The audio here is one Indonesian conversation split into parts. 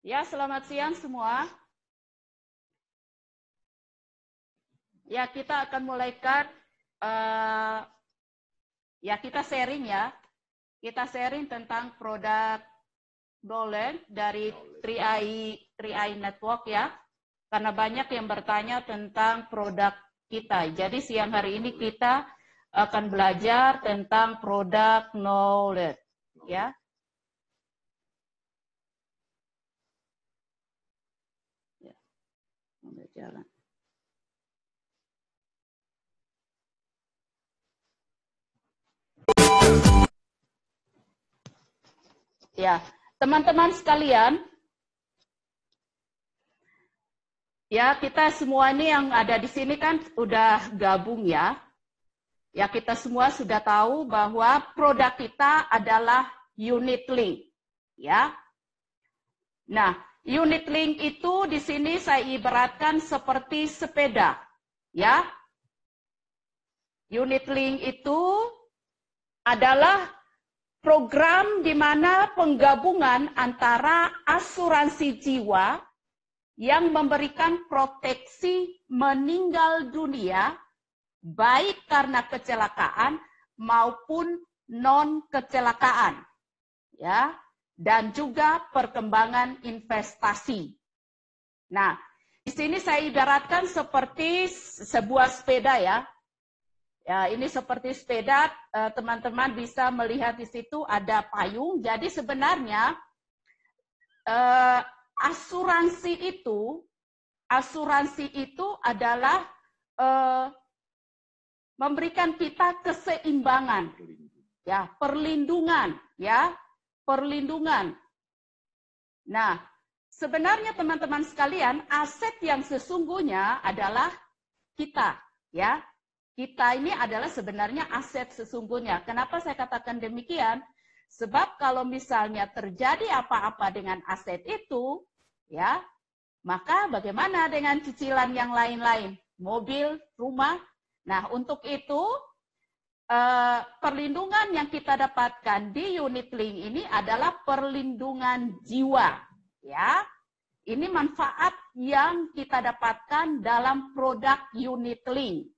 Ya, selamat siang semua. Ya, kita akan mulaikan, ya kita sharing ya. Kita sharing tentang produk Knowledge dari 3i Network ya. Karena banyak yang bertanya tentang produk kita. Jadi siang hari ini kita akan belajar tentang produk Knowledge ya. Jalan. Ya, teman-teman sekalian, ya kita semua ini yang ada di sini kan udah gabung ya. Ya kita semua sudah tahu bahwa produk kita adalah unit link, ya. Nah, unit link itu di sini saya ibaratkan seperti sepeda, ya. Unit link itu adalah program di mana penggabungan antara asuransi jiwa yang memberikan proteksi meninggal dunia baik karena kecelakaan maupun non kecelakaan, ya, dan juga perkembangan investasi. Nah, di sini saya ibaratkan seperti sebuah sepeda ya. Ya, ini seperti sepeda, teman-teman bisa melihat di situ ada payung. Jadi sebenarnya asuransi itu adalah memberikan kita keseimbangan, ya, perlindungan, ya, perlindungan. Nah, sebenarnya teman-teman sekalian, aset yang sesungguhnya adalah kita, ya. Kita ini adalah sebenarnya aset sesungguhnya. Kenapa saya katakan demikian? Sebab kalau misalnya terjadi apa-apa dengan aset itu, ya, maka bagaimana dengan cicilan yang lain-lain? Mobil, rumah. Nah, untuk itu, perlindungan yang kita dapatkan di unit link ini adalah perlindungan jiwa. Ya, ini manfaat yang kita dapatkan dalam produk unit link.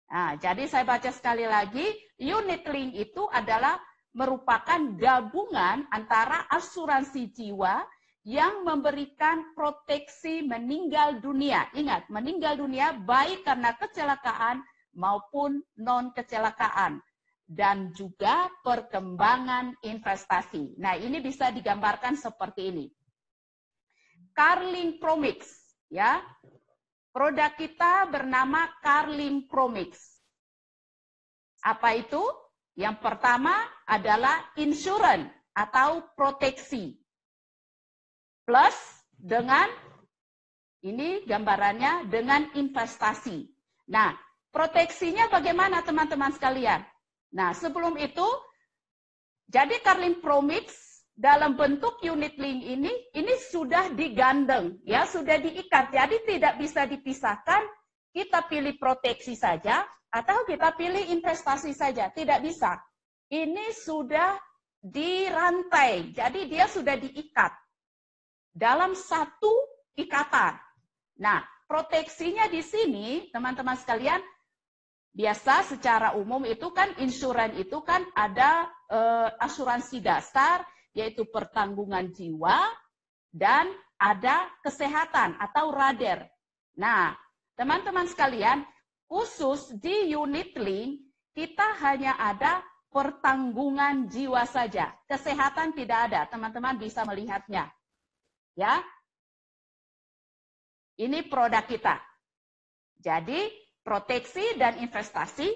Nah, jadi saya baca sekali lagi, unit link itu adalah merupakan gabungan antara asuransi jiwa yang memberikan proteksi meninggal dunia. Ingat, meninggal dunia baik karena kecelakaan maupun non kecelakaan. Dan juga perkembangan investasi. Nah, ini bisa digambarkan seperti ini. Carling Promix, ya. Produk kita bernama Carling Promix. Apa itu? Yang pertama adalah insurance atau proteksi. Plus dengan, ini gambarannya, dengan investasi. Nah, proteksinya bagaimana teman-teman sekalian? Nah, sebelum itu, jadi Carling Promix dalam bentuk unit link ini sudah digandeng, ya, sudah diikat. Jadi tidak bisa dipisahkan, kita pilih proteksi saja atau kita pilih investasi saja, tidak bisa. Ini sudah dirantai, jadi dia sudah diikat dalam satu ikatan. Nah, proteksinya di sini, teman-teman sekalian, biasa secara umum itu kan insuran itu kan ada asuransi dasar, yaitu pertanggungan jiwa, dan ada kesehatan atau RADER. Nah, teman-teman sekalian, khusus di unit link, kita hanya ada pertanggungan jiwa saja. Kesehatan tidak ada, teman-teman bisa melihatnya. Ya, ini produk kita. Jadi, proteksi dan investasi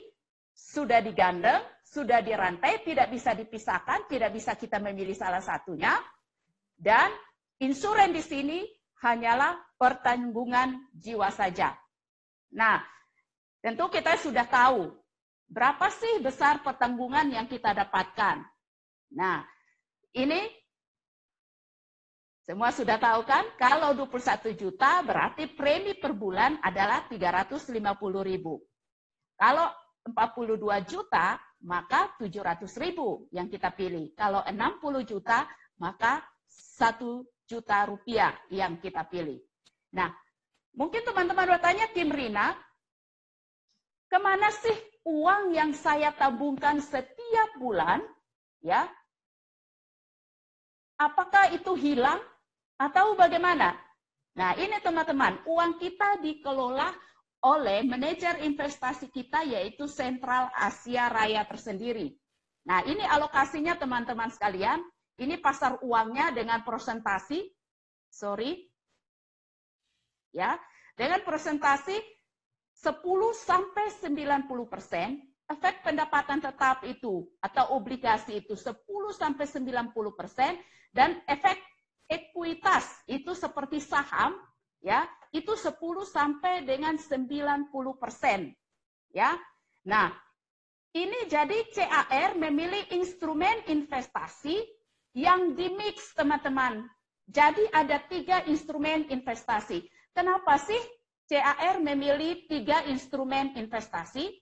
sudah digandeng, sudah dirantai, tidak bisa dipisahkan, tidak bisa kita memilih salah satunya. Dan insuran di sini hanyalah pertanggungan jiwa saja. Nah, tentu kita sudah tahu berapa sih besar pertanggungan yang kita dapatkan. Nah, ini semua sudah tahu kan? Kalau 21 juta berarti premi per bulan adalah 350.000. Kalau 42 juta, maka 700.000 yang kita pilih. Kalau 60 juta, maka 1 juta rupiah yang kita pilih. Nah, mungkin teman-teman bertanya, Tim Rina, kemana sih uang yang saya tabungkan setiap bulan? Ya, apakah itu hilang atau bagaimana? Nah, ini teman-teman, uang kita dikelola oleh manajer investasi kita, yaitu Sentral Asia Raya tersendiri. Nah, ini alokasinya teman-teman sekalian. Ini pasar uangnya dengan presentasi, ya, dengan presentasi 10-90%, efek pendapatan tetap itu atau obligasi itu 10-90%, dan efek ekuitas itu seperti saham, ya, itu 10-90%, ya. Nah, ini jadi CAR memilih instrumen investasi yang dimix, teman-teman. Jadi ada 3 instrumen investasi. Kenapa sih CAR memilih 3 instrumen investasi?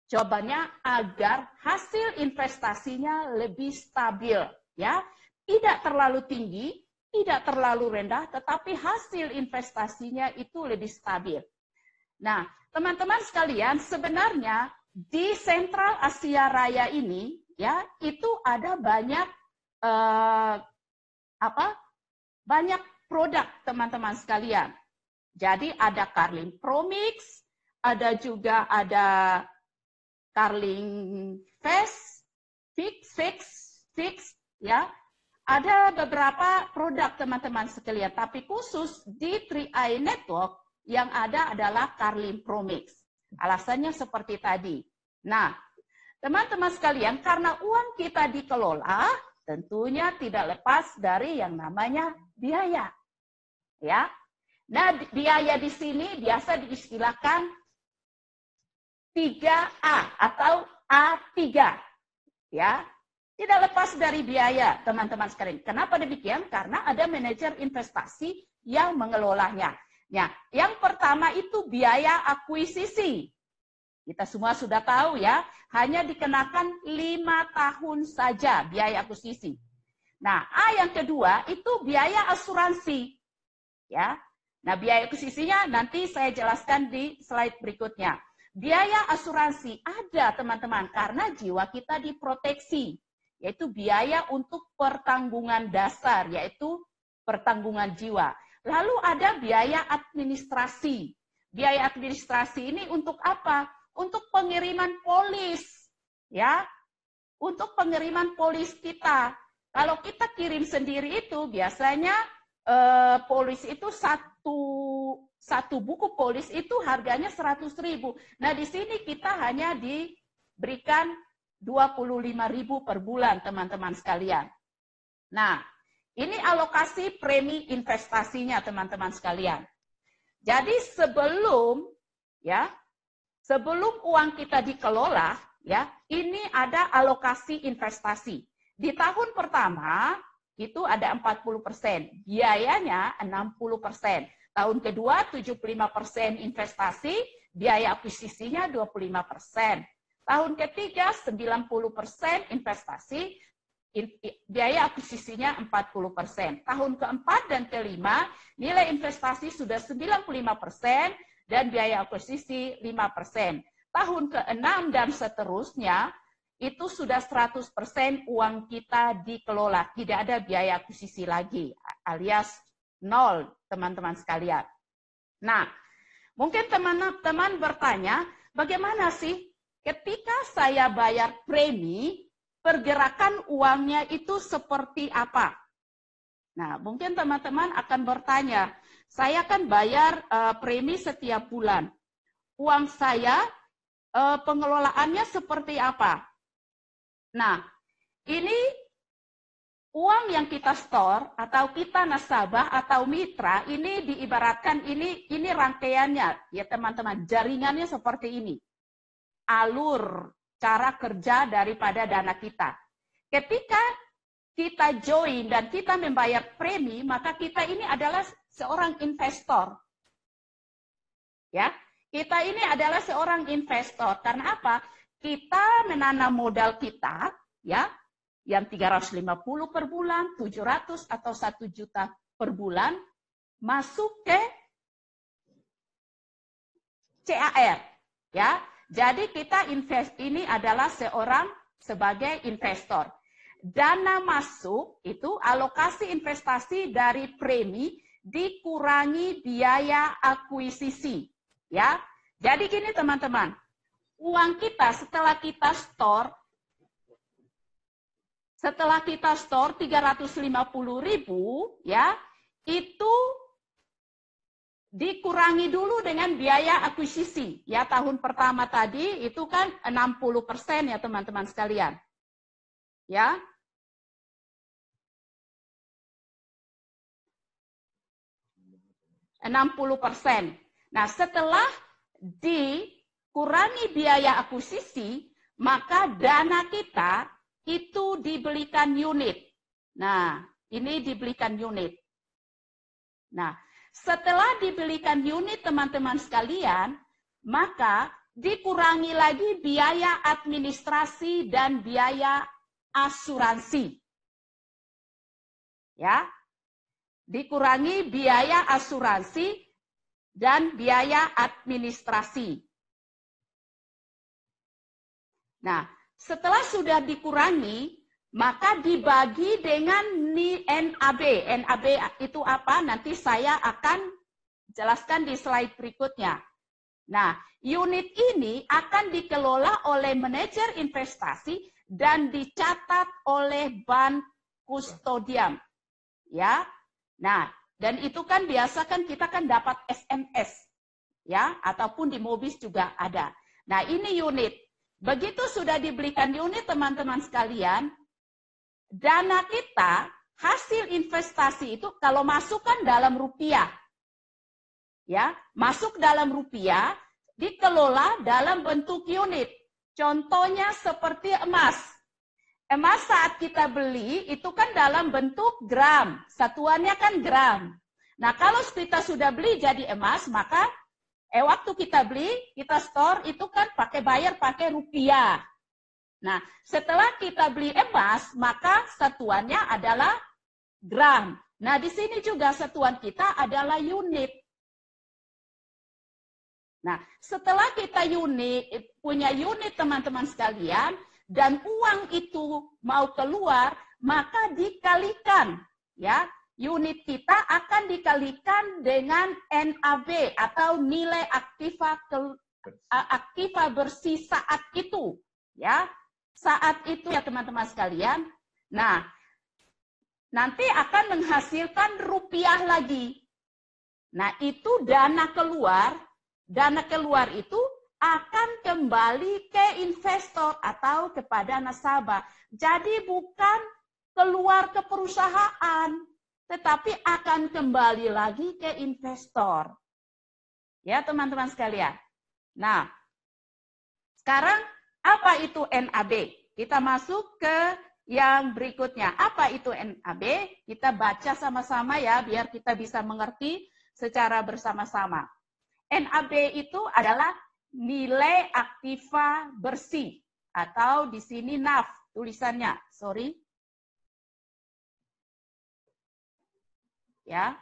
Jawabannya agar hasil investasinya lebih stabil, ya. Tidak terlalu tinggi, tidak terlalu rendah, tetapi hasil investasinya itu lebih stabil. Nah, teman-teman sekalian, sebenarnya di Sentral Asia Raya ini, ya, itu ada banyak banyak produk, teman-teman sekalian. Jadi ada Carlin Promix, ada juga ada Carlin Fix, ya. Ada beberapa produk, teman-teman sekalian, tapi khusus di 3i Network yang ada adalah Carlin Promix. Alasannya seperti tadi. Nah, teman-teman sekalian, karena uang kita dikelola, tentunya tidak lepas dari yang namanya biaya. Ya. Nah, biaya di sini biasa diistilahkan 3A atau A3. Ya. Tidak lepas dari biaya, teman-teman sekalian. Kenapa demikian? Karena ada manajer investasi yang mengelolanya. Ya, yang pertama itu biaya akuisisi. Kita semua sudah tahu ya, hanya dikenakan 5 tahun saja biaya akuisisi. Nah, yang kedua itu biaya asuransi. Ya. Nah, biaya akuisisinya nanti saya jelaskan di slide berikutnya. Biaya asuransi ada, teman-teman, karena jiwa kita diproteksi, yaitu biaya untuk pertanggungan dasar, yaitu pertanggungan jiwa. Lalu ada biaya administrasi. Biaya administrasi ini untuk apa? Untuk pengiriman polis, ya, untuk pengiriman polis kita. Kalau kita kirim sendiri itu biasanya polis itu satu buku polis itu harganya 100.000. Nah, di sini kita hanya diberikan 25.000 per bulan, teman-teman sekalian. Nah, ini alokasi premi investasinya, teman-teman sekalian. Jadi sebelum uang kita dikelola, ya, ini ada alokasi investasi. Di tahun pertama itu ada 40%, biayanya 60%. Tahun kedua 75% investasi, biaya akuisisinya 25%. Tahun ketiga 90% investasi, biaya akuisisinya 40%. Tahun keempat dan kelima, nilai investasi sudah 95% dan biaya akuisisi 5%. Tahun keenam dan seterusnya, itu sudah 100% uang kita dikelola. Tidak ada biaya akuisisi lagi, alias nol, teman-teman sekalian. Nah, mungkin teman-teman bertanya, bagaimana sih ketika saya bayar premi, pergerakan uangnya itu seperti apa? Nah, mungkin teman-teman akan bertanya, saya kan bayar premi setiap bulan. Uang saya, pengelolaannya seperti apa? Nah, ini uang yang kita store atau kita nasabah atau mitra, ini diibaratkan ini rangkaiannya, ya teman-teman, jaringannya seperti ini. Alur cara kerja daripada dana kita. Ketika kita join dan kita membayar premi, maka kita ini adalah seorang investor. Ya, Kita ini adalah seorang investor. Karena apa? Kita menanam modal kita, ya, yang 350 per bulan, 700 atau 1 juta per bulan, masuk ke CAR. Ya, jadi kita invest ini adalah sebagai investor. Dana masuk itu alokasi investasi dari premi dikurangi biaya akuisisi. Ya, jadi gini teman-teman, uang kita setelah kita store 350.000, ya, itu dikurangi dulu dengan biaya akuisisi. Ya, tahun pertama tadi itu kan 60% ya teman-teman sekalian. Ya. %60. Nah, setelah dikurangi biaya akuisisi, maka dana kita itu dibelikan unit. Nah, ini dibelikan unit. Nah, setelah dibelikan unit teman-teman sekalian, maka dikurangi lagi biaya administrasi dan biaya asuransi. Ya. Dikurangi biaya asuransi dan biaya administrasi. Nah, setelah sudah dikurangi, maka dibagi dengan NAB. NAB itu apa? Nanti saya akan jelaskan di slide berikutnya. Nah, unit ini akan dikelola oleh manajer investasi dan dicatat oleh bank kustodian. Ya. Nah, dan itu kan biasa kan kita kan dapat SMS, ya, ataupun di Mobis juga ada. Nah, ini unit. Begitu sudah dibelikan unit teman-teman sekalian, dana kita, hasil investasi itu kalau masuk kan dalam rupiah. Ya, masuk dalam rupiah, dikelola dalam bentuk unit. Contohnya seperti emas. Emas saat kita beli itu kan dalam bentuk gram, satuannya kan gram. Nah, kalau kita sudah beli jadi emas, maka waktu kita beli, kita store itu kan bayar pakai rupiah. Nah, setelah kita beli emas, maka satuannya adalah gram. Nah, di sini juga satuan kita adalah unit. Nah, setelah kita punya unit teman-teman sekalian, dan uang itu mau keluar, maka dikalikan, ya, unit kita akan dikalikan dengan NAB atau nilai aktiva bersih saat itu, ya, saat itu ya teman-teman sekalian. Nah, nanti akan menghasilkan rupiah lagi. Nah, itu dana keluar itu akan kembali ke investor atau kepada nasabah. Jadi bukan keluar ke perusahaan, tetapi akan kembali lagi ke investor. Ya teman-teman sekalian. Nah, sekarang apa itu NAB? Kita masuk ke yang berikutnya. Apa itu NAB? Kita baca sama-sama ya, biar kita bisa mengerti secara bersama-sama. NAB itu adalah nilai aktiva bersih atau di sini NAV tulisannya, sorry. Ya.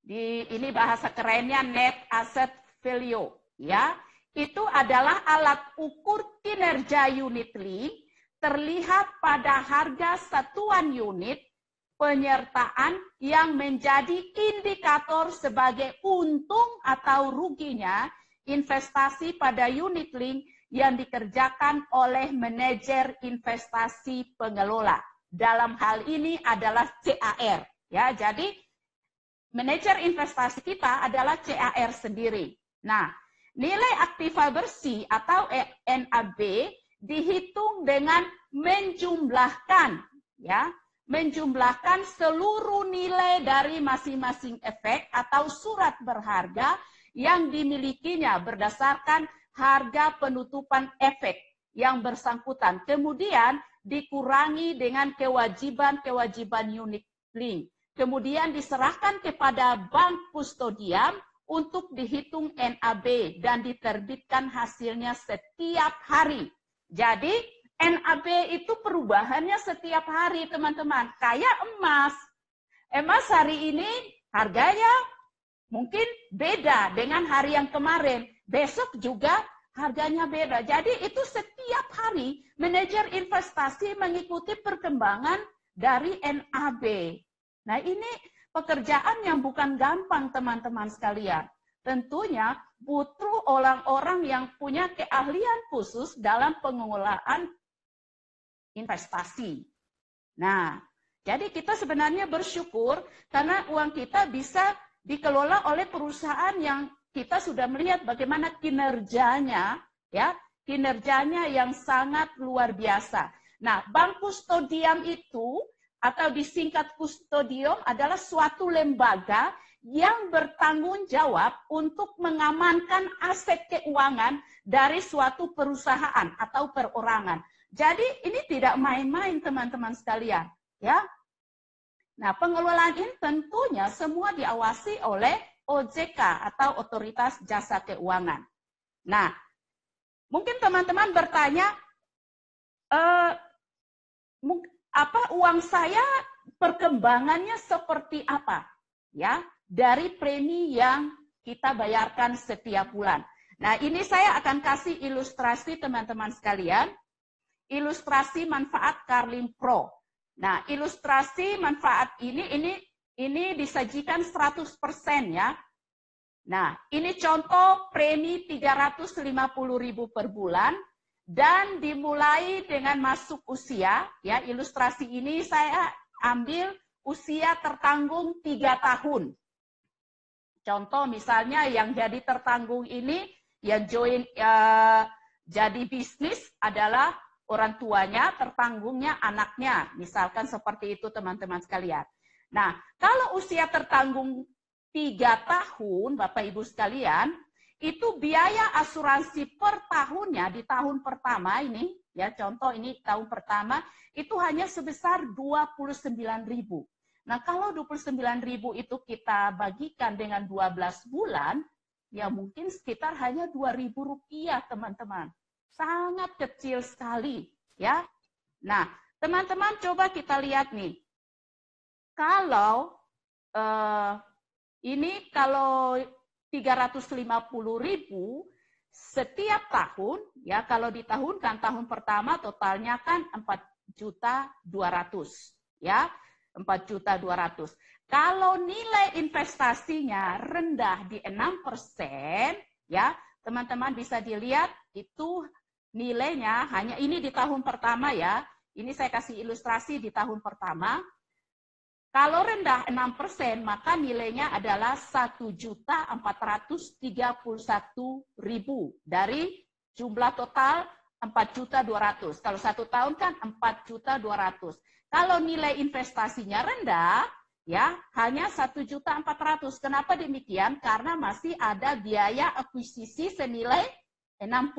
Ini bahasa kerennya net asset value, ya. Itu adalah alat ukur kinerja unit link terlihat pada harga satuan unit penyertaan yang menjadi indikator sebagai untung atau ruginya investasi pada unit link yang dikerjakan oleh manajer investasi pengelola. Dalam hal ini adalah CAR. Ya, jadi manajer investasi kita adalah CAR sendiri. Nah, nilai aktiva bersih atau NAB dihitung dengan menjumlahkan, ya, menjumlahkan seluruh nilai dari masing-masing efek atau surat berharga yang dimilikinya berdasarkan harga penutupan efek yang bersangkutan. Kemudian dikurangi dengan kewajiban-kewajiban unit link. Kemudian diserahkan kepada bank kustodian untuk dihitung NAB dan diterbitkan hasilnya setiap hari. Jadi NAB itu perubahannya setiap hari, teman-teman. Kayak emas. Emas hari ini harganya mungkin beda dengan hari yang kemarin. Besok juga harganya beda. Jadi itu setiap hari manajer investasi mengikuti perkembangan dari NAB. Nah, ini pekerjaan yang bukan gampang, teman-teman sekalian. Tentunya butuh orang-orang yang punya keahlian khusus dalam pengelolaan investasi. Nah, jadi kita sebenarnya bersyukur karena uang kita bisa dikelola oleh perusahaan yang kita sudah melihat bagaimana kinerjanya, ya, kinerjanya yang sangat luar biasa. Nah, bank kustodiam itu atau disingkat kustodium adalah suatu lembaga yang bertanggung jawab untuk mengamankan aset keuangan dari suatu perusahaan atau perorangan. Jadi ini tidak main-main, teman-teman sekalian, ya. Nah, pengelolaan ini tentunya semua diawasi oleh OJK atau Otoritas Jasa Keuangan. Nah, mungkin teman-teman bertanya, apa uang saya perkembangannya seperti apa? Ya, dari premi yang kita bayarkan setiap bulan. Nah, ini saya akan kasih ilustrasi teman-teman sekalian. Ilustrasi manfaat Carlin Pro. Nah, ilustrasi manfaat ini disajikan 100% ya. Nah, ini contoh premi 350.000 per bulan dan dimulai dengan masuk usia, ya. Ilustrasi ini saya ambil usia tertanggung 3 tahun. Contoh misalnya yang jadi tertanggung ini yang join jadi bisnis adalah orang tuanya, tertanggungnya anaknya. Misalkan seperti itu teman-teman sekalian. Nah, kalau usia tertanggung 3 tahun, Bapak Ibu sekalian, itu biaya asuransi per tahunnya di tahun pertama ini, ya contoh ini tahun pertama, itu hanya sebesar 29.000. Nah, kalau 29.000 itu kita bagikan dengan 12 bulan, ya mungkin sekitar hanya Rp2.000, teman-teman. Sangat kecil sekali, ya. Nah, teman-teman coba kita lihat nih. Kalau ini kalau 350.000 setiap tahun, ya kalau ditahunkan tahun pertama totalnya kan 4.200.000, ya 4.200.000. Kalau nilai investasinya rendah di 6%, ya teman-teman bisa dilihat itu nilainya hanya ini di tahun pertama ya. Ini saya kasih ilustrasi di tahun pertama. Kalau rendah 6%, maka nilainya adalah 1.431.000 dari jumlah total 4.200.000. Kalau 1 tahun kan 4.200.000. Kalau nilai investasinya rendah, ya hanya 1.400.000. Kenapa demikian? Karena masih ada biaya akuisisi senilai 60%,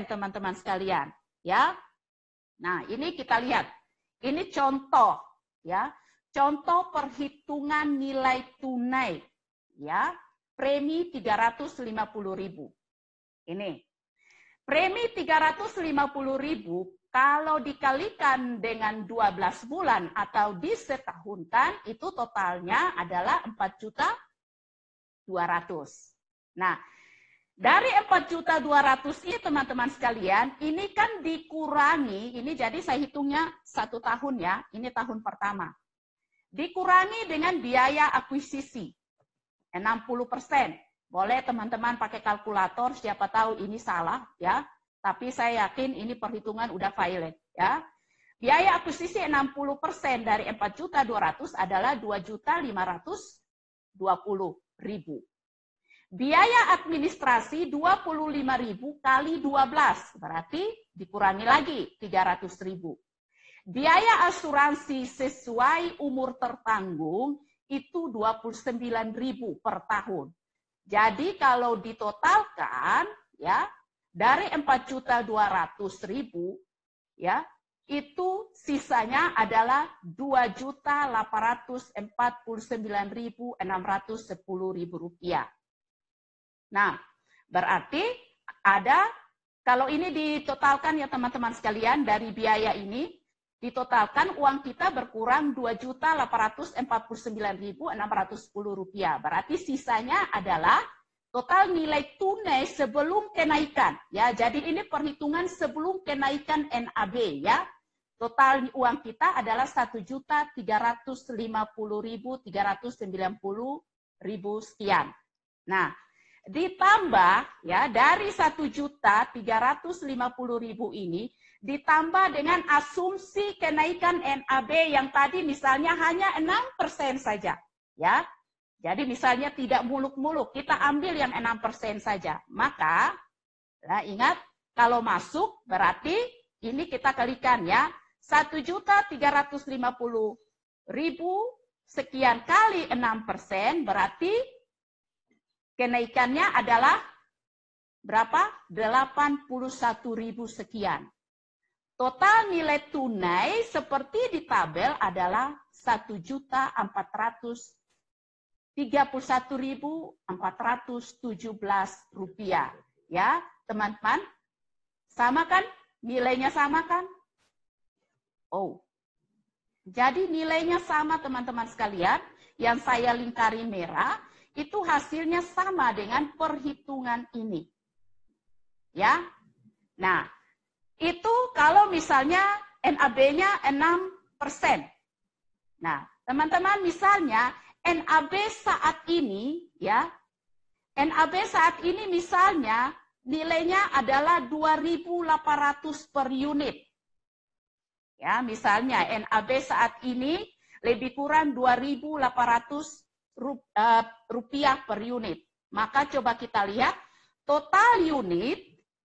teman-teman sekalian, ya. Nah, ini kita lihat. Ini contoh, ya. Contoh perhitungan nilai tunai, ya. Premi 350.000. Ini. Premi 350.000 kalau dikalikan dengan 12 bulan atau disetahunkan, itu totalnya adalah 4.200.000. Nah, dari 4.200.000 ini teman-teman sekalian, ini kan dikurangi, ini jadi saya hitungnya 1 tahun ya, ini tahun pertama. Dikurangi dengan biaya akuisisi, 60%. Boleh teman-teman pakai kalkulator, siapa tahu ini salah ya. Tapi saya yakin ini perhitungan udah valid ya. Biaya akuisisi 60% dari 4.200.000 adalah 2.520.000. Biaya administrasi 25.000 kali 12, berarti dikurangi lagi 300.000. Biaya asuransi sesuai umur tertanggung itu 29.000 per tahun. Jadi kalau ditotalkan ya dari 4.200.000 ya itu sisanya adalah Rp2.849.610. Nah, berarti ada, kalau ini ditotalkan ya teman-teman sekalian, dari biaya ini, ditotalkan uang kita berkurang Rp2.849.610. Berarti sisanya adalah total nilai tunai sebelum kenaikan. Ya, jadi ini perhitungan sebelum kenaikan NAB ya. Total uang kita adalah Rp1.350.390.000 sekian. Nah, ditambah ya dari 1.350.000 ini ditambah dengan asumsi kenaikan NAB yang tadi misalnya hanya 6% saja ya. Jadi misalnya tidak muluk-muluk, kita ambil yang 6% saja. Maka nah ingat kalau masuk berarti ini kita kalikan ya, 1.350.000 sekian kali 6% berarti kenaikannya adalah berapa? 81.000 sekian. Total nilai tunai seperti di tabel adalah Rp1.031.417. Ya, teman-teman. Sama kan? Nilainya sama kan? Oh. Jadi nilainya sama teman-teman sekalian. Yang saya lingkari merah, itu hasilnya sama dengan perhitungan ini. Ya. Nah, itu kalau misalnya NAB-nya 6%. Nah, teman-teman misalnya NAB saat ini ya, NAB saat ini misalnya nilainya adalah 2.800 per unit. Ya, misalnya NAB saat ini lebih kurang 2.800 rupiah per unit. Maka coba kita lihat total unit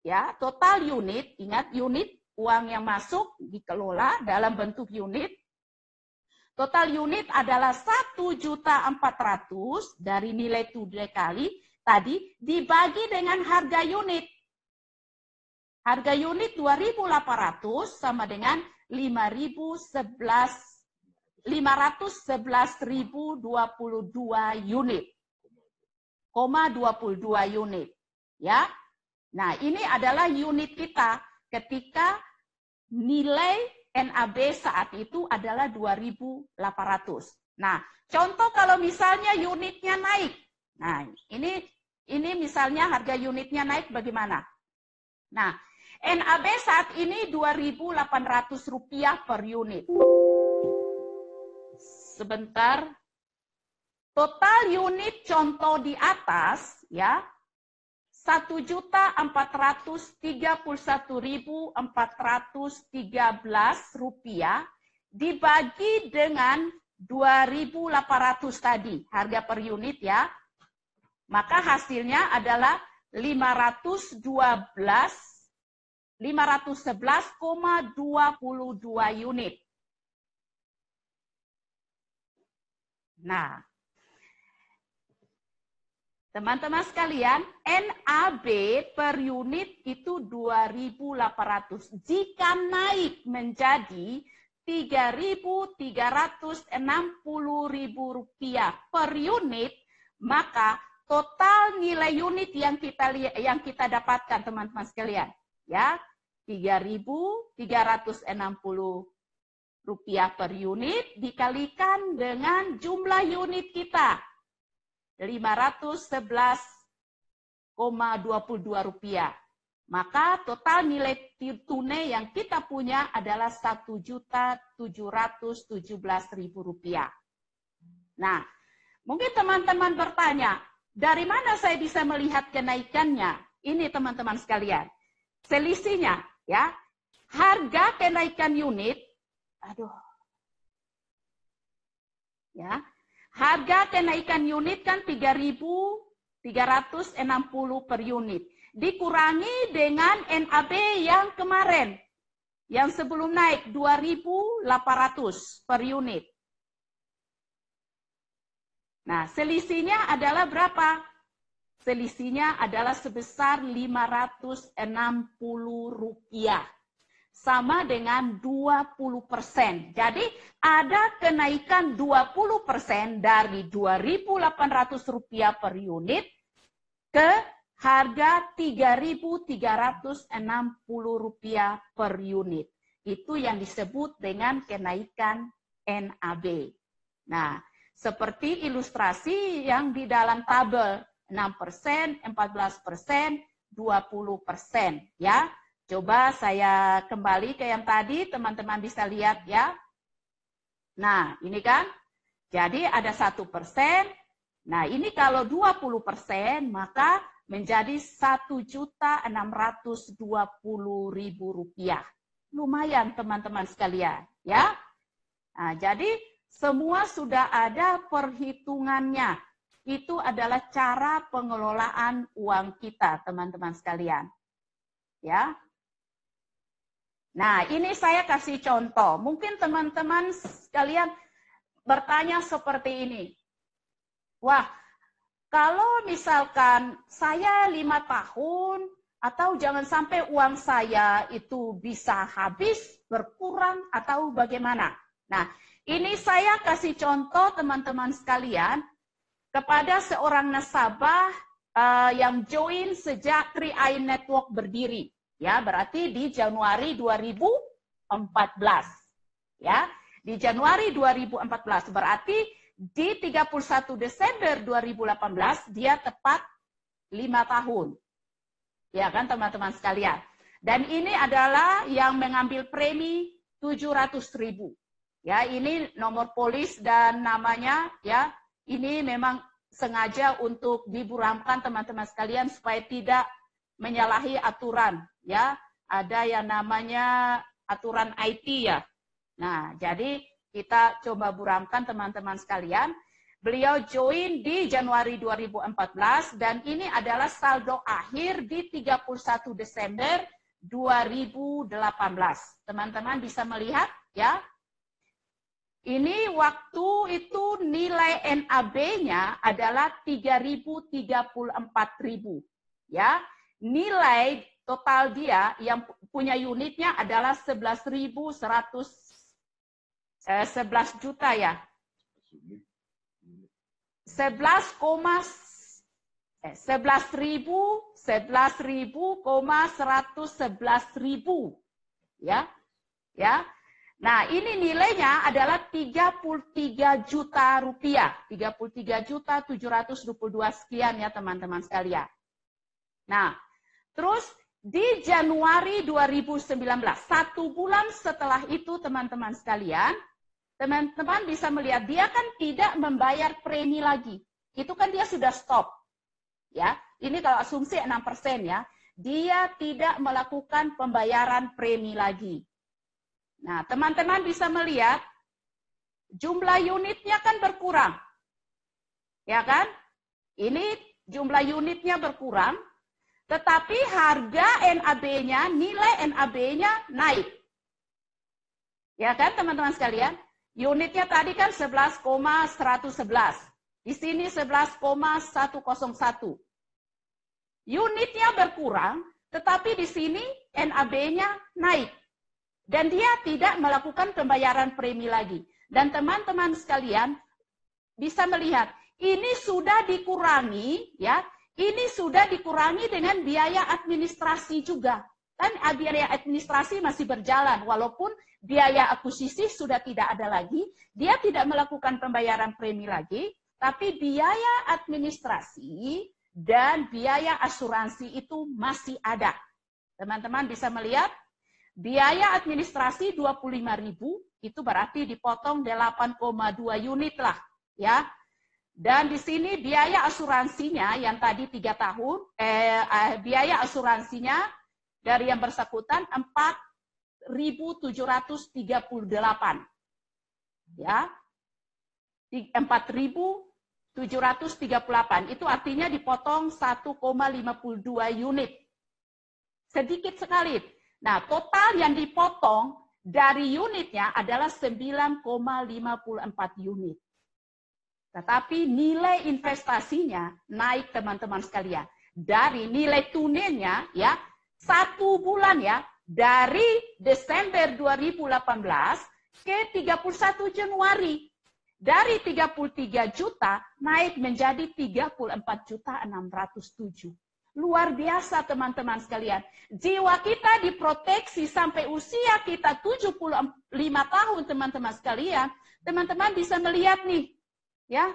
ya, total unit, ingat unit uang yang masuk dikelola dalam bentuk unit. Total unit adalah 1.400.000 dari nilai tunai kali tadi dibagi dengan harga unit. Harga unit 2.800 sama dengan 511.022 unit. 22 unit. Ya. Nah, ini adalah unit kita ketika nilai NAB saat itu adalah 2.800. Nah, contoh kalau misalnya unitnya naik. Nah, ini misalnya harga unitnya naik bagaimana? Nah, NAB saat ini Rp2.800 per unit. Sebentar. Total unit contoh di atas ya, Rp1.431.413 dibagi dengan 2.800 tadi harga per unit ya. Maka hasilnya adalah 511,22 unit. Nah, teman-teman sekalian, NAB per unit itu 2.800. Jika naik menjadi Rp3.360.000 per unit, maka total nilai unit yang kita dapatkan teman-teman sekalian, ya, Rp3.360 per unit dikalikan dengan jumlah unit kita. Rp511,22. Maka total nilai tunai yang kita punya adalah Rp1.717.000. Nah, mungkin teman-teman bertanya, dari mana saya bisa melihat kenaikannya? Ini teman-teman sekalian, selisihnya ya, harga kenaikan unit, ya. Harga kenaikan unit kan 3.360 per unit. Dikurangi dengan NAB yang kemarin. Yang sebelum naik 2.800 per unit. Nah, selisihnya adalah berapa? Selisihnya adalah sebesar Rp560. sama dengan 20%. Jadi ada kenaikan 20% dari Rp2.800 per unit ke harga Rp3.360 per unit. Itu yang disebut dengan kenaikan NAB. Nah, seperti ilustrasi yang di dalam tabel 6%, 14%, 20%, ya. Coba saya kembali ke yang tadi, teman-teman bisa lihat ya. Nah, ini kan, jadi ada 1%. Nah, ini kalau 20%, maka menjadi Rp1.620.000. Lumayan teman-teman sekalian, ya. Nah, jadi semua sudah ada perhitungannya. Itu adalah cara pengelolaan uang kita, teman-teman sekalian. Ya. Nah, ini saya kasih contoh. Mungkin teman-teman sekalian bertanya seperti ini. Wah, kalau misalkan saya 5 tahun, atau jangan sampai uang saya itu bisa habis, berkurang, atau bagaimana. Nah, ini saya kasih contoh teman-teman sekalian, kepada seorang nasabah yang join sejak 3i Network berdiri. Ya, berarti di Januari 2014. Ya, di Januari 2014 berarti di 31 Desember 2018 dia tepat 5 tahun. Ya kan teman-teman sekalian. Dan ini adalah yang mengambil premi 700.000. Ya, ini nomor polis dan namanya ya, ini memang sengaja untuk diburamkan teman-teman sekalian supaya tidak menyalahi aturan, ya. Ada yang namanya aturan IT ya. Nah, jadi kita coba buramkan teman-teman sekalian. Beliau join di Januari 2014 dan ini adalah saldo akhir di 31 Desember 2018. Teman-teman bisa melihat ya. Ini waktu itu nilai NAB-nya adalah 3.034.000. Ya. Nilai total dia yang punya unitnya adalah 11.111 juta ya. 11.111.000 ya. Ya. Nah, ini nilainya adalah 33 juta rupiah. 33.722 sekian ya teman-teman sekalian. Nah, terus di Januari 2019, 1 bulan setelah itu teman-teman sekalian, teman-teman bisa melihat dia kan tidak membayar premi lagi. Itu kan dia sudah stop. Ya, ini kalau asumsi 6% ya. Dia tidak melakukan pembayaran premi lagi. Nah, teman-teman bisa melihat jumlah unitnya kan berkurang. Ya kan? Ini jumlah unitnya berkurang, tetapi harga NAB-nya, nilai NAB-nya naik. Ya kan teman-teman sekalian? Unitnya tadi kan 11,111. Di sini 11,101. Unitnya berkurang, tetapi di sini NAB-nya naik. Dan dia tidak melakukan pembayaran premi lagi. Dan teman-teman sekalian bisa melihat, ini sudah dikurangi, ya. Ini sudah dikurangi dengan biaya administrasi juga. Kan biaya administrasi masih berjalan, walaupun biaya akuisisi sudah tidak ada lagi, dia tidak melakukan pembayaran premi lagi, tapi biaya administrasi dan biaya asuransi itu masih ada. Teman-teman bisa melihat, biaya administrasi 25.000, itu berarti dipotong 8,2 unit lah, ya. Dan di sini biaya asuransinya yang tadi 3 tahun, biaya asuransinya dari yang bersangkutan 4.738. Ya. 4.738. Itu artinya dipotong 1,52 unit. Sedikit sekali. Nah, total yang dipotong dari unitnya adalah 9,54 unit. Tetapi nilai investasinya naik teman-teman sekalian. Dari nilai tunainya ya, 1 bulan ya, dari Desember 2018 ke 31 Januari. Dari 33 juta naik menjadi 34.607. Luar biasa teman-teman sekalian. Jiwa kita diproteksi sampai usia kita 75 tahun teman-teman sekalian. Teman-teman bisa melihat nih, ya,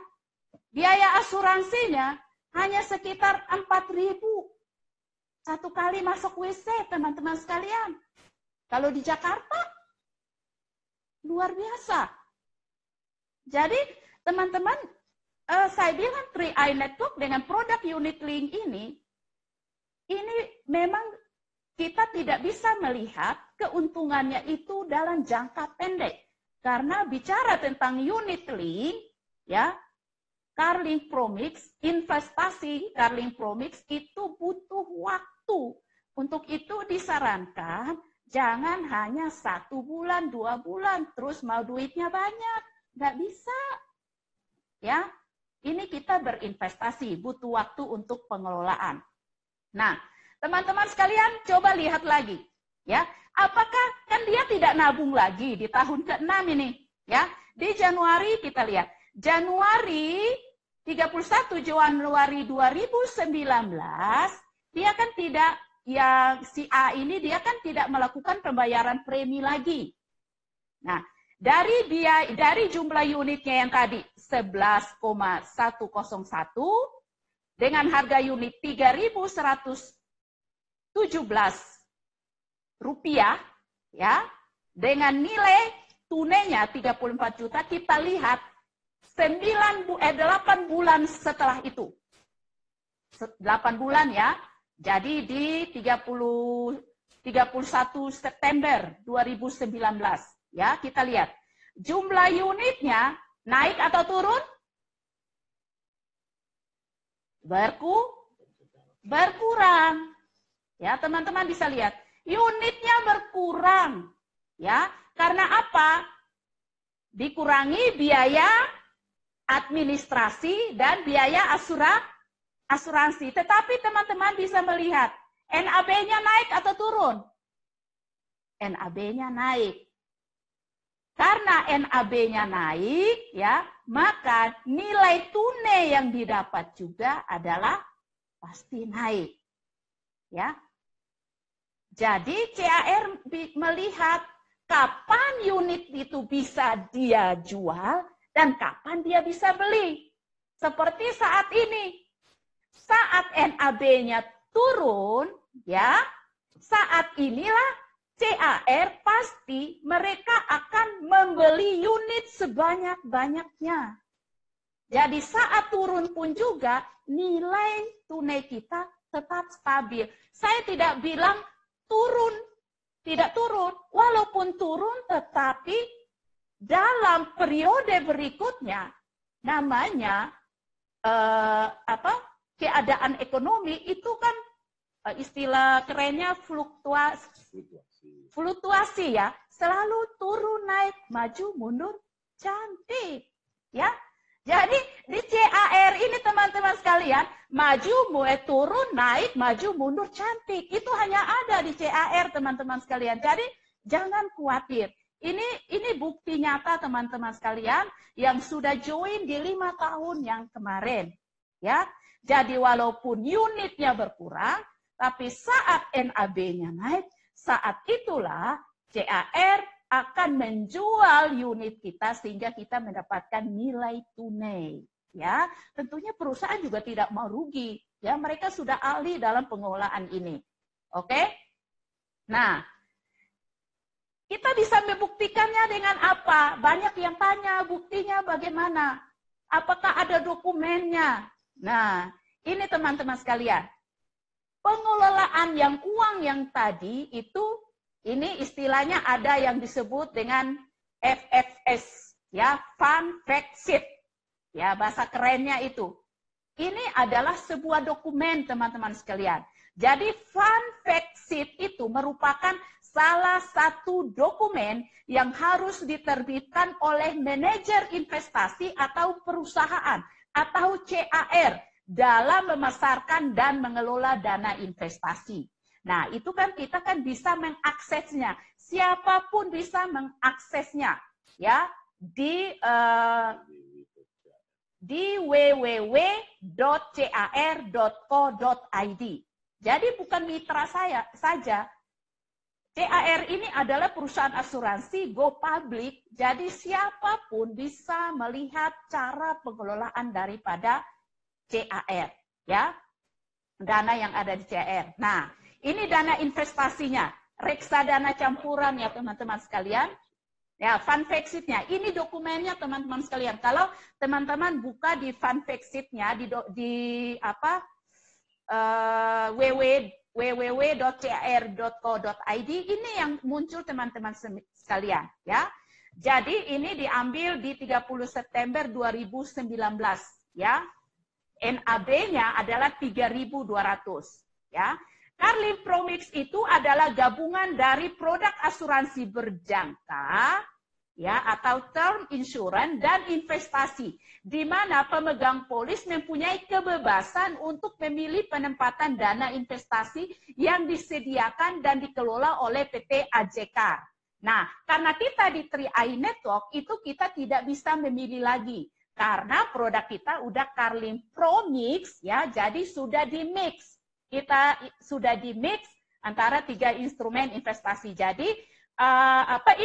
biaya asuransinya hanya sekitar 4.000 satu kali masuk WC teman-teman sekalian. Kalau di Jakarta, luar biasa. Jadi teman-teman, saya bilang 3i Network dengan produk unit link ini memang kita tidak bisa melihat keuntungannya itu dalam jangka pendek. Karena bicara tentang unit link, ya, Carlink Promix, investasi Carlink Promix itu butuh waktu. Untuk itu disarankan jangan hanya 1 bulan, 2 bulan, terus mau duitnya banyak. Nggak bisa. Ya, ini kita berinvestasi, butuh waktu untuk pengelolaan. Nah, teman-teman sekalian coba lihat lagi. Ya, apakah kan dia tidak nabung lagi di tahun ke-6 ini? Ya, di Januari kita lihat. Januari 31 Januari 2019 dia kan tidak, yang si A ini dia kan tidak melakukan pembayaran premi lagi. Nah, dari jumlah unitnya yang tadi 11,101 dengan harga unit 3.117 rupiah, ya, dengan nilai tunainya 34 juta, kita lihat 8 bulan setelah itu. 8 bulan ya. Jadi di 31 September 2019, ya, kita lihat. Jumlah unitnya naik atau turun? Berkurang. Ya, teman-teman bisa lihat. Unitnya berkurang. Ya, karena apa? Dikurangi biaya administrasi dan biaya asuransi. Tetapi teman-teman bisa melihat, NAB-nya naik atau turun? NAB-nya naik. Karena NAB-nya naik, ya, maka nilai tunai yang didapat juga adalah pasti naik. Ya. Jadi CAR melihat kapan unit itu bisa dia jual dan kapan dia bisa beli. Seperti saat ini. Saat NAB-nya turun, ya, saat inilah CAR pasti mereka akan membeli unit sebanyak-banyaknya. Jadi saat turun pun juga nilai tunai kita tetap stabil. Saya tidak bilang turun, tidak turun. Walaupun turun tetapi dalam periode berikutnya namanya keadaan ekonomi itu kan istilah kerennya fluktuasi ya, selalu turun naik maju mundur cantik ya. Jadi di CAR ini teman-teman sekalian, maju mulai turun naik maju mundur cantik, itu hanya ada di CAR teman-teman sekalian. Jadi jangan khawatir, ini bukti nyata teman-teman sekalian yang sudah join di 5 tahun yang kemarin ya. Jadi walaupun unitnya berkurang, tapi saat NAB-nya naik, saat itulah CAR akan menjual unit kita sehingga kita mendapatkan nilai tunai. Ya, tentunya perusahaan juga tidak mau rugi. Ya, mereka sudah ahli dalam pengelolaan ini. Oke? Nah, kita bisa membuktikannya dengan apa? Banyak yang tanya, buktinya bagaimana? Apakah ada dokumennya? Nah, ini teman-teman sekalian. Pengelolaan yang uang yang tadi itu, ini istilahnya ada yang disebut dengan FFS, ya, Fund Fact Sheet. Ya, bahasa kerennya itu. Ini adalah sebuah dokumen teman-teman sekalian. Jadi Fund Fact Sheet itu merupakan salah satu dokumen yang harus diterbitkan oleh manajer investasi atau perusahaan atau CAR dalam memasarkan dan mengelola dana investasi. Nah, itu kan kita kan bisa mengaksesnya. Siapapun bisa mengaksesnya, ya, di www.car.co.id. Jadi bukan mitra saya saja. CAR ini adalah perusahaan asuransi go public, jadi siapapun bisa melihat cara pengelolaan daripada CAR, ya, dana yang ada di CAR. Nah, ini dana investasinya, reksadana campuran ya teman-teman sekalian. Ya, fund fact sheet-nya. Ini dokumennya teman-teman sekalian. Kalau teman-teman buka di fund fact sheet-nya di www.car.co.id, ini yang muncul teman-teman sekalian, ya. Jadi ini diambil di 30 September 2019, ya. NAB-nya adalah 3.200, ya. Carlin Promix itu adalah gabungan dari produk asuransi berjangka, ya, atau term insurance dan investasi, di mana pemegang polis mempunyai kebebasan untuk memilih penempatan dana investasi yang disediakan dan dikelola oleh PT AJK. Nah, karena kita di 3i Network itu kita tidak bisa memilih lagi, karena produk kita udah Carlin Promix, ya, jadi sudah di mix. Kita sudah di mix antara 3 instrumen investasi. Jadi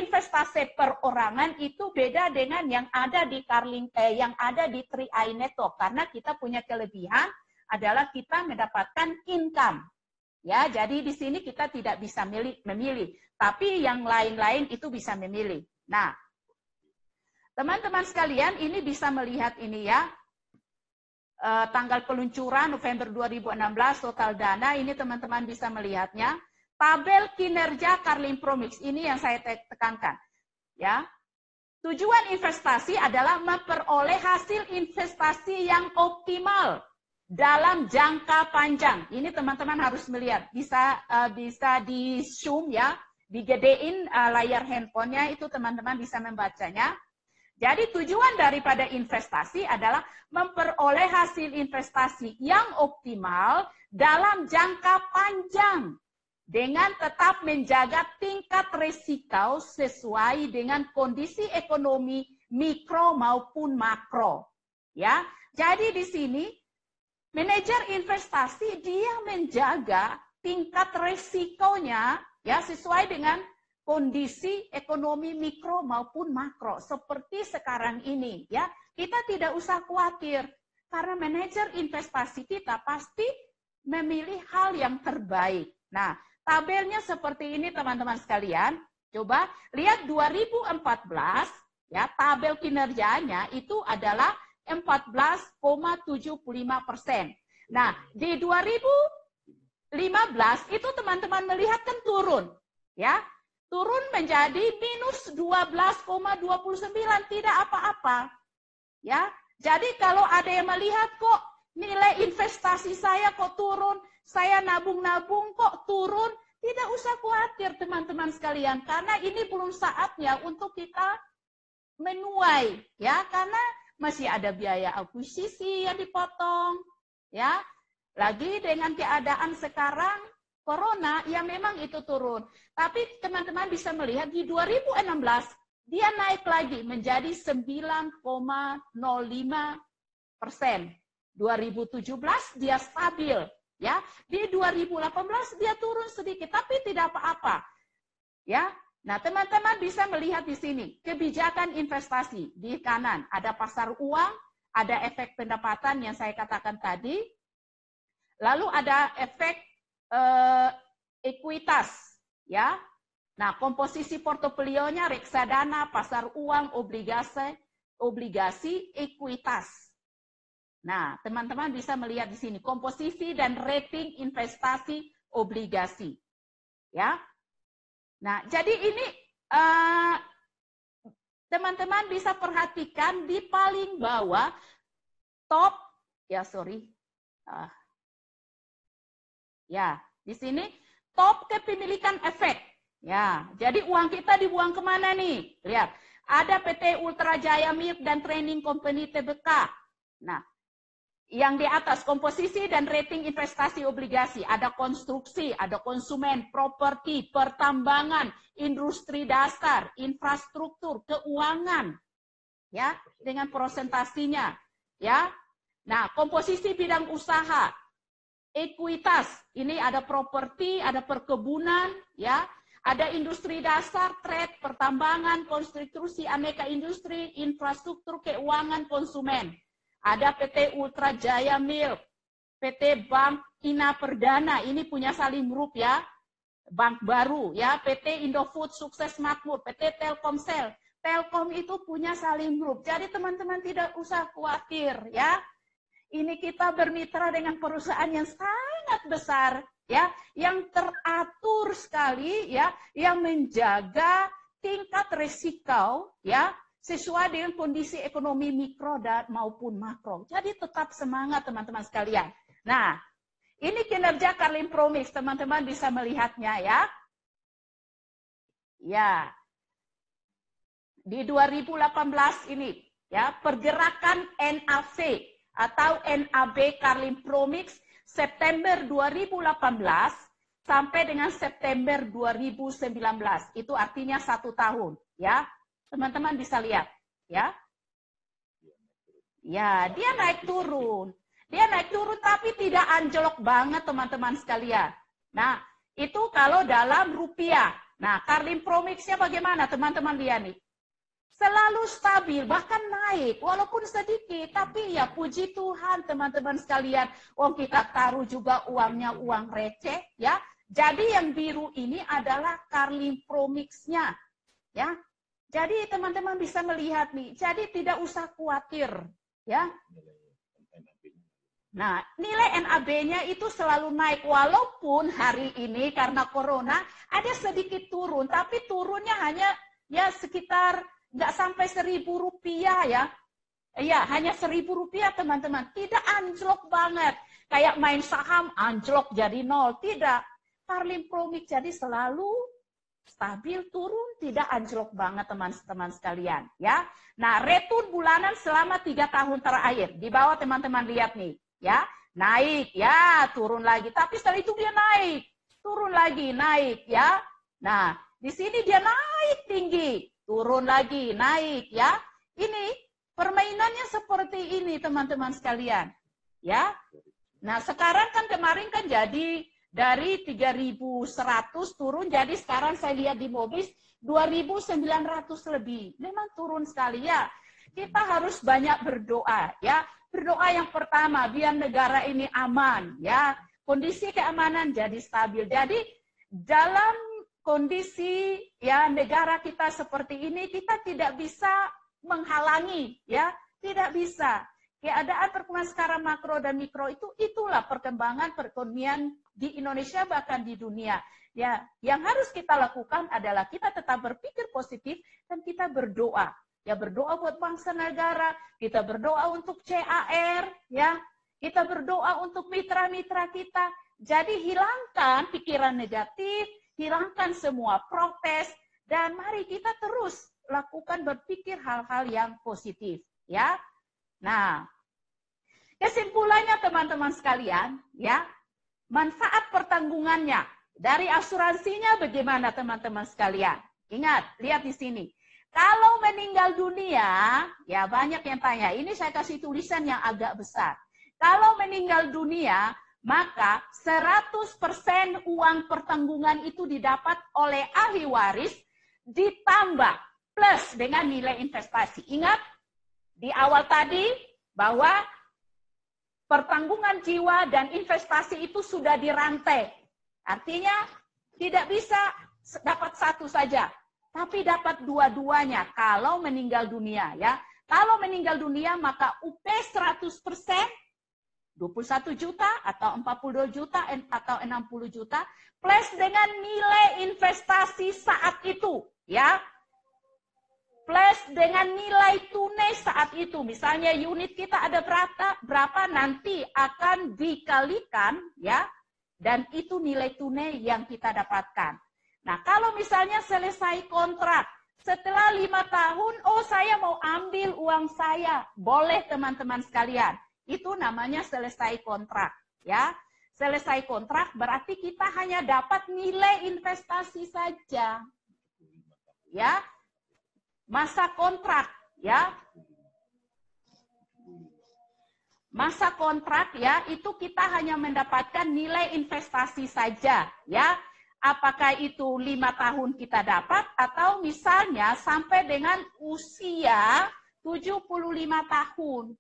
investasi perorangan itu beda dengan yang ada di yang ada di 3i Network, karena kita punya kelebihan adalah kita mendapatkan income. Ya, jadi di sini kita tidak bisa memilih, tapi yang lain-lain itu bisa memilih. Nah, teman-teman sekalian, ini bisa melihat ini ya. Tanggal peluncuran November 2016, total dana, ini teman-teman bisa melihatnya. Tabel kinerja Carlin Promix, ini yang saya tekankan. Ya. Tujuan investasi adalah memperoleh hasil investasi yang optimal dalam jangka panjang. Ini teman-teman harus melihat, bisa di zoom ya, digedein layar handphonenya, itu teman-teman bisa membacanya. Jadi tujuan daripada investasi adalah memperoleh hasil investasi yang optimal dalam jangka panjang dengan tetap menjaga tingkat risiko sesuai dengan kondisi ekonomi mikro maupun makro. Ya, jadi di sini manajer investasi dia menjaga tingkat risikonya ya sesuai dengan kondisi ekonomi mikro maupun makro seperti sekarang ini, ya. Kita tidak usah khawatir karena manajer investasi kita pasti memilih hal yang terbaik. Nah, tabelnya seperti ini teman-teman sekalian. Coba lihat 2014 ya, tabel kinerjanya itu adalah 14,75%. Nah, di 2015 itu teman-teman melihat kan turun, ya. Turun menjadi minus 12,29, tidak apa-apa. Ya, jadi kalau ada yang melihat kok nilai investasi saya kok turun, saya nabung-nabung kok turun, tidak usah khawatir teman-teman sekalian, karena ini belum saatnya untuk kita menuai, ya, karena masih ada biaya akuisisi yang dipotong, ya. Lagi dengan keadaan sekarang Corona, ya memang itu turun. Tapi teman-teman bisa melihat di 2016, dia naik lagi menjadi 9,05%. 2017 dia stabil. Ya, di 2018 dia turun sedikit, tapi tidak apa-apa. Ya, nah teman-teman bisa melihat di sini, kebijakan investasi. Di kanan ada pasar uang, ada efek pendapatan yang saya katakan tadi. Lalu ada efek ekuitas, ya. Nah, komposisi portofolionya reksadana, pasar uang, obligasi, ekuitas. Nah, teman-teman bisa melihat di sini komposisi dan rating investasi obligasi, ya. Nah, jadi ini teman-teman bisa perhatikan di paling bawah top, ya sorry. Ya, di sini top kepemilikan efek. Ya, jadi uang kita dibuang kemana nih? Lihat, ada PT Ultra Jaya Milk dan Training Company Tbk. Nah, yang di atas, komposisi dan rating investasi obligasi. Ada konstruksi, ada konsumen, properti, pertambangan, industri dasar, infrastruktur, keuangan. Ya, dengan prosentasinya. Ya. Nah, komposisi bidang usaha, ekuitas, ini ada properti, ada perkebunan, ya. Ada industri dasar, trade, pertambangan, konstruksi, aneka industri, infrastruktur, keuangan, konsumen. Ada PT Ultra Jaya Milk, PT Bank Ina Perdana, ini punya Salim Group ya, bank baru ya, PT Indofood Sukses Makmur, PT Telkomsel. Telkom itu punya Salim Group. Jadi teman-teman tidak usah khawatir ya. Ini kita bermitra dengan perusahaan yang sangat besar ya, yang teratur sekali ya, yang menjaga tingkat risiko ya, sesuai dengan kondisi ekonomi mikro dan maupun makro. Jadi tetap semangat teman-teman sekalian. Nah, ini kinerja Carlin Promix, teman-teman bisa melihatnya ya. Ya. Di 2018 ini ya, pergerakan NAV atau NAB Carlin Promix September 2018 sampai dengan September 2019. Itu artinya 1 tahun ya. Teman-teman bisa lihat, ya. Ya, dia naik turun. Dia naik turun tapi tidak anjlok banget, teman-teman sekalian. Nah, itu kalau dalam rupiah. Nah, Carlin Promix-nya bagaimana, teman-teman lihat nih. Selalu stabil, bahkan naik, walaupun sedikit. Tapi ya puji Tuhan, teman-teman sekalian. Kita taruh juga uangnya uang receh, ya. Jadi yang biru ini adalah Carlin Promix-nya, ya. Jadi teman-teman bisa melihat nih, jadi tidak usah khawatir, ya. Nah, nilai NAB-nya itu selalu naik, walaupun hari ini karena corona ada sedikit turun, tapi turunnya hanya ya sekitar nggak sampai Rp1.000 ya. Ya, hanya Rp1.000 teman-teman, tidak anjlok banget. Kayak main saham anjlok jadi 0, tidak. Carlin Promix jadi selalu stabil, turun, tidak anjlok banget teman-teman sekalian. Ya. Nah, return bulanan selama 3 tahun terakhir. Di bawah teman-teman lihat nih. Ya, naik, ya, turun lagi. Tapi setelah itu dia naik. Turun lagi, naik, ya. Nah, di sini dia naik tinggi. Turun lagi, naik, ya. Ini permainannya seperti ini teman-teman sekalian. Ya. Nah, sekarang kan kemarin kan jadi dari 3.100 turun, jadi sekarang saya lihat di Mobis 2.900 lebih. Memang turun sekali ya. Kita harus banyak berdoa ya. Berdoa yang pertama biar negara ini aman ya. Kondisi keamanan jadi stabil. Jadi dalam kondisi ya negara kita seperti ini kita tidak bisa menghalangi ya, tidak bisa. Keadaan perkembangan secara makro dan mikro itulah perkembangan perekonomian di Indonesia bahkan di dunia. Ya, yang harus kita lakukan adalah kita tetap berpikir positif dan kita berdoa. Ya, berdoa buat bangsa negara, kita berdoa untuk CAR, ya. Kita berdoa untuk mitra-mitra kita. Jadi hilangkan pikiran negatif, hilangkan semua protes dan mari kita terus lakukan berpikir hal-hal yang positif, ya. Nah, kesimpulannya teman-teman sekalian, ya, manfaat pertanggungannya dari asuransinya bagaimana teman-teman sekalian? Ingat, lihat di sini. Kalau meninggal dunia, ya banyak yang tanya, ini saya kasih tulisan yang agak besar. Kalau meninggal dunia, maka 100% uang pertanggungan itu didapat oleh ahli waris ditambah plus dengan nilai investasi. Ingat, di awal tadi bahwa pertanggungan jiwa dan investasi itu sudah dirantai. Artinya tidak bisa dapat satu saja, tapi dapat dua-duanya kalau meninggal dunia ya. Kalau meninggal dunia maka UP 100%, 21 juta atau 42 juta atau 60 juta plus dengan nilai investasi saat itu ya. Plus dengan nilai tunai saat itu. Misalnya unit kita ada berapa nanti akan dikalikan ya. Dan itu nilai tunai yang kita dapatkan. Nah, kalau misalnya selesai kontrak setelah 5 tahun, oh saya mau ambil uang saya. Boleh teman-teman sekalian. itu namanya selesai kontrak, ya. Selesai kontrak berarti kita hanya dapat nilai investasi saja. Ya. Masa kontrak, ya. Masa kontrak, ya, itu kita hanya mendapatkan nilai investasi saja, ya. Apakah itu 5 tahun kita dapat atau misalnya sampai dengan usia 75 tahun.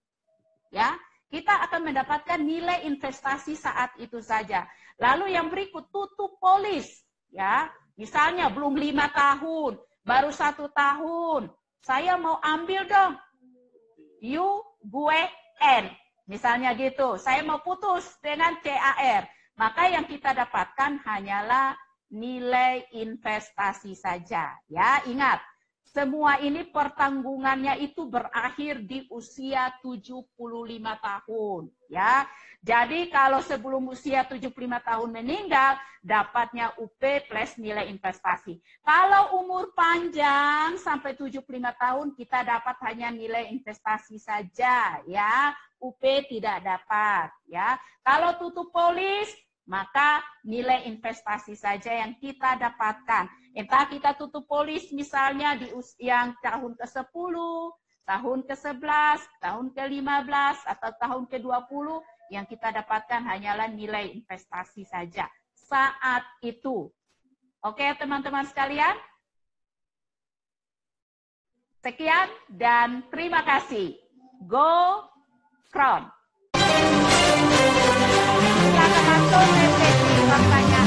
Ya, kita akan mendapatkan nilai investasi saat itu saja. Lalu yang berikut tutup polis, ya. Misalnya belum 5 tahun, baru 1 tahun. Saya mau ambil dong. You, gue, N. Misalnya gitu. Saya mau putus dengan CAR. Maka yang kita dapatkan hanyalah nilai investasi saja. Ya, ingat. Semua ini pertanggungannya itu berakhir di usia 75 tahun. Ya. Jadi kalau sebelum usia 75 tahun meninggal, dapatnya UP plus nilai investasi. Kalau umur panjang sampai 75 tahun, kita dapat hanya nilai investasi saja. Ya. UP tidak dapat. Ya. Kalau tutup polis, maka nilai investasi saja yang kita dapatkan. Entah kita tutup polis misalnya di usia tahun ke-10, tahun ke-11, tahun ke-15, atau tahun ke-20, yang kita dapatkan hanyalah nilai investasi saja saat itu. Oke, teman-teman sekalian? Sekian dan terima kasih. Go Crown. Silakan masuk ke sesi pertanyaan.